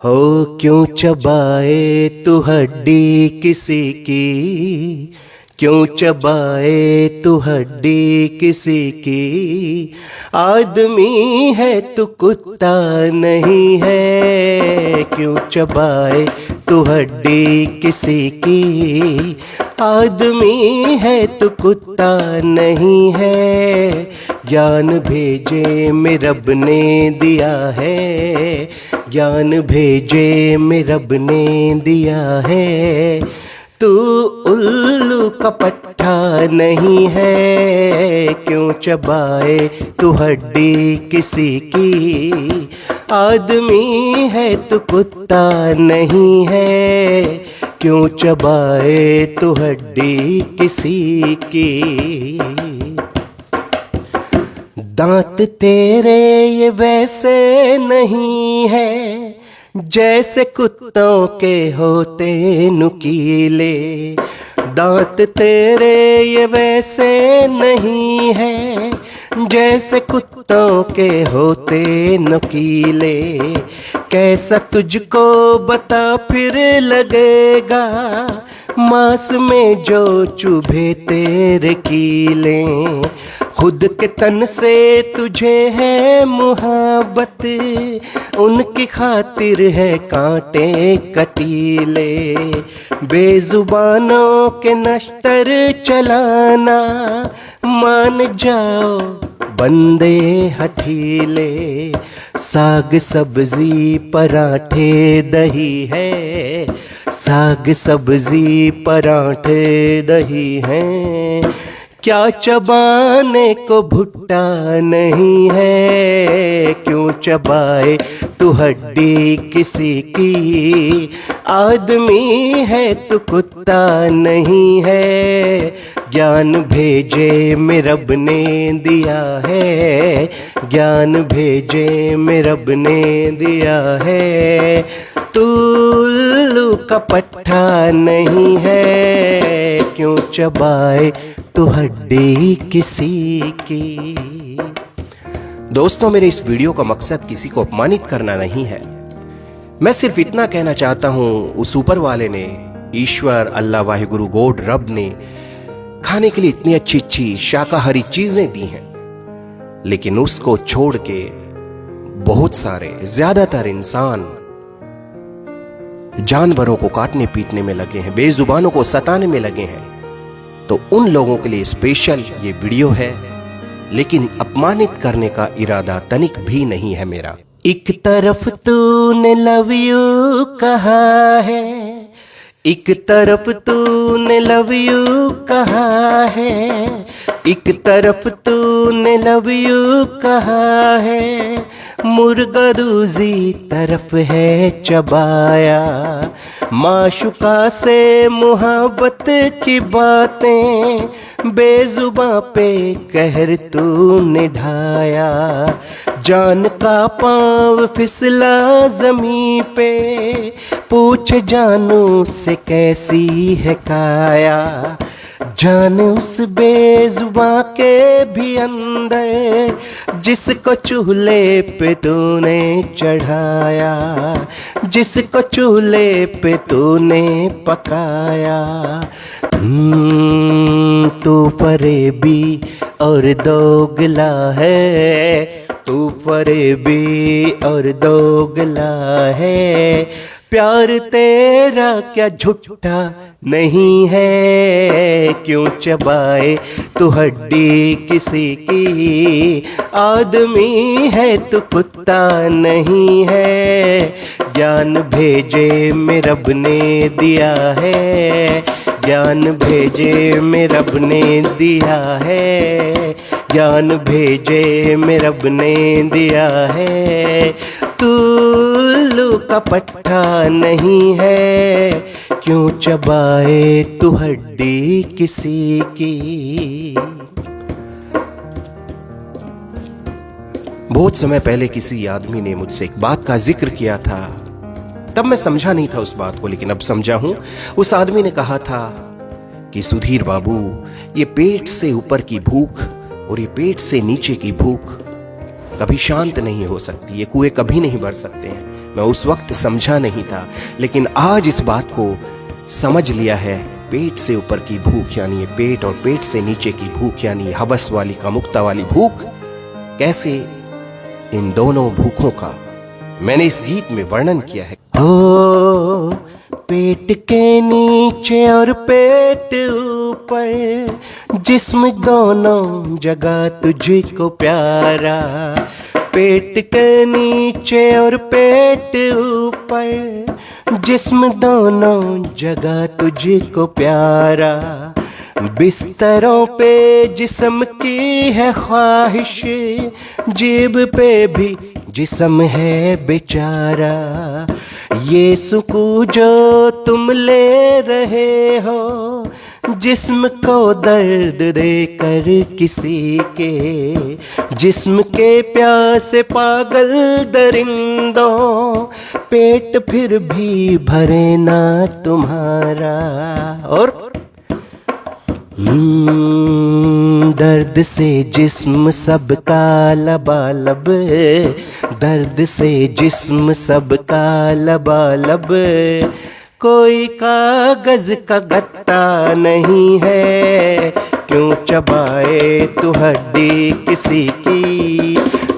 हो क्यों चबाए तू हड्डी किसी की, क्यों चबाए तू हड्डी किसी की। आदमी है तू कुत्ता नहीं है, क्यों चबाए तू हड्डी किसी की। आदमी है तू कुत्ता नहीं है, ज्ञान भेजे में रब ने दिया है, ज्ञान भेजे में रब ने दिया है। तू उल्लू का पट्टा नहीं है, क्यों चबाए तू हड्डी किसी की। आदमी है तू कुत्ता नहीं है, क्यों चबाए तू हड्डी किसी की। दांत तेरे ये वैसे नहीं है, जैसे कुत्तों के होते नुकीले। दांत तेरे ये वैसे नहीं है, जैसे कुत्तों के होते नुकीले। कैसा तुझको बता फिर लगेगा, मांस में जो चुभे तेरे कीले। खुद के तन से तुझे है मुहब्बत, उनकी खातिर है कांटे कटीले। बेजुबानों के नश्तर चलाना, मान जाओ बंदे हठीले। साग सब्जी पराठे दही है, साग सब्जी पराठे दही है। क्या चबाने को भुट्टा नहीं है, क्यों चबाए तू हड्डी किसी की। आदमी है तू कुत्ता नहीं है, ज्ञान भेजे में रब ने दिया है, ज्ञान भेजे में रब ने दिया है। तू उल्लू का पट्टा नहीं है, क्यों चबाए तू हड्डी किसी की। दोस्तों, मेरे इस वीडियो का मकसद किसी को अपमानित करना नहीं है। मैं सिर्फ इतना कहना चाहता हूं, उस ऊपर वाले ने, ईश्वर, अल्लाह, वाहिगुरु, गॉड, रब ने खाने के लिए इतनी अच्छी अच्छी शाकाहारी चीजें दी हैं, लेकिन उसको छोड़ के बहुत सारे, ज्यादातर इंसान जानवरों को काटने पीटने में लगे हैं, बेजुबानों को सताने में लगे हैं। तो उन लोगों के लिए स्पेशल ये वीडियो है, लेकिन अपमानित करने का इरादा तनिक भी नहीं है मेरा। एक तरफ तूने लव यू कहा है, एक तरफ तूने लव यू कहा है, एक तरफ तूने लव यू कहा है। मुर्गा दूसरी तरफ है चबाया, माशुका से मुहब्बत की बातें बेजुबां पे कहर तूने ढाया। जान का पाँव फिसला जमीन पे, पूछ जानू से कैसी है काया। जान उस बेजुबां के भी अंदर, जिसको चूल्हे पे तूने चढ़ाया, जिसको चूल्हे पे तूने पकाया। तू फरेबी और दोगला है, तू फरेबी और दोगला है। प्यार तेरा क्या झूठा नहीं है, क्यों चबाए तू हड्डी किसी की। आदमी है तू कुत्ता नहीं है, ज्ञान भेजे में रब ने दिया है, ज्ञान भेजे में रब ने दिया है, ज्ञान भेजे में रब ने दिया है। तू उल्लू का पट्टा नहीं है, क्यों चबाए तू हड्डी किसी की। बहुत समय पहले किसी आदमी ने मुझसे एक बात का जिक्र किया था, तब मैं समझा नहीं था उस बात को, लेकिन अब समझा हूं। उस आदमी ने कहा था कि सुधीर बाबू, ये पेट से ऊपर की भूख और ये पेट से नीचे की भूख कभी शांत नहीं हो सकती, ये कुएं कभी नहीं भर सकते हैं। मैं उस वक्त समझा नहीं था, लेकिन आज इस बात को समझ लिया है। पेट से ऊपर की भूख यानी ये पेट, और पेट से नीचे की भूख यानी हवस वाली कामुकता वाली भूख, कैसे इन दोनों भूखों का मैंने इस गीत में वर्णन किया है। ओ पेट के नीचे और पेट ऊपर, जिस्म दोनों जगह तुझको प्यारा। पेट के नीचे और पेट ऊपर, जिस्म दोनों जगह तुझको प्यारा। बिस्तरों पे जिस्म की है ख्वाहिश, जेब पे भी जिस्म है बेचारा। ये सुकून जो तुम ले रहे हो, जिस्म को दर्द देकर किसी के, जिस्म के प्यासे पागल दरिंदों, पेट फिर भी भरे ना तुम्हारा। और दर्द से जिस्म सबका लबालब, दर्द से जिस्म सबका लबालब। कोई कागज का गत्ता नहीं है, क्यों चबाए तू हड्डी किसी की।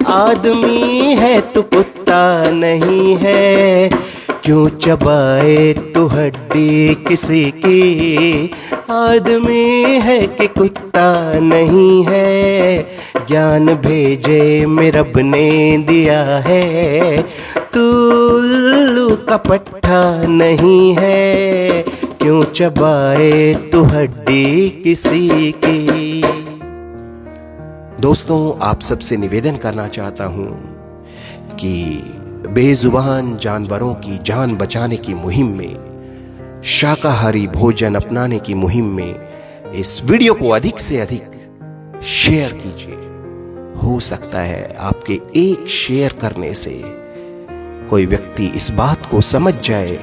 आदमी है तू कुत्ता नहीं है, क्यों चबाए तू हड्डी किसी की। आदमी है कि कुत्ता नहीं है, ज्ञान भेजे में रब ने दिया है। तू उल्लू का पट्टा नहीं है, क्यों चबाए तू हड्डी किसी की। दोस्तों, आप सबसे निवेदन करना चाहता हूं कि बेजुबान जानवरों की जान बचाने की मुहिम में, शाकाहारी भोजन अपनाने की मुहिम में इस वीडियो को अधिक से अधिक शेयर कीजिए। हो सकता है आपके एक शेयर करने से कोई व्यक्ति इस बात को समझ जाए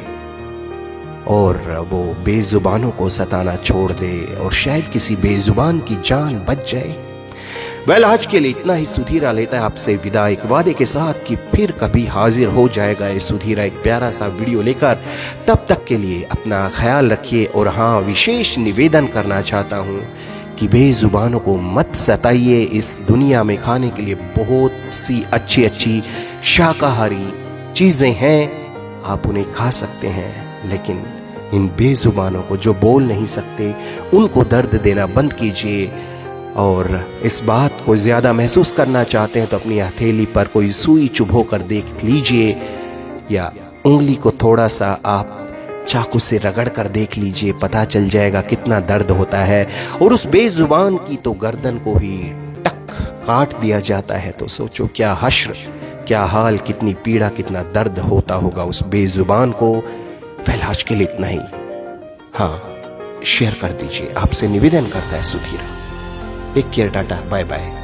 और वो बेजुबानों को सताना छोड़ दे और शायद किसी बेजुबान की जान बच जाए। आज के लिए इतना ही। सुधीरा लेता है आपसे विदा, एक वादे के साथ कि फिर कभी हाजिर हो जाएगा ये सुधीरा एक प्यारा सा वीडियो लेकर। तब तक के लिए अपना ख्याल रखिए। और हाँ, विशेष निवेदन करना चाहता हूँ कि बेजुबानों को मत सताइए। इस दुनिया में खाने के लिए बहुत सी अच्छी अच्छी शाकाहारी चीज़ें हैं, आप उन्हें खा सकते हैं, लेकिन इन बेजुबानों को जो बोल नहीं सकते उनको दर्द देना बंद कीजिए। और इस बात को ज़्यादा महसूस करना चाहते हैं तो अपनी हथेली पर कोई सुई चुभो कर देख लीजिए, या उंगली को थोड़ा सा आप चाकू से रगड़ कर देख लीजिए, पता चल जाएगा कितना दर्द होता है। और उस बेजुबान की तो गर्दन को ही टक काट दिया जाता है, तो सोचो क्या हश्र, क्या हाल, कितनी पीड़ा, कितना दर्द होता होगा उस बेजुबान को। आज के लिए इतना ही। हाँ, शेयर कर दीजिए, आपसे निवेदन करता है Sudhira. Take care, tata, bye bye.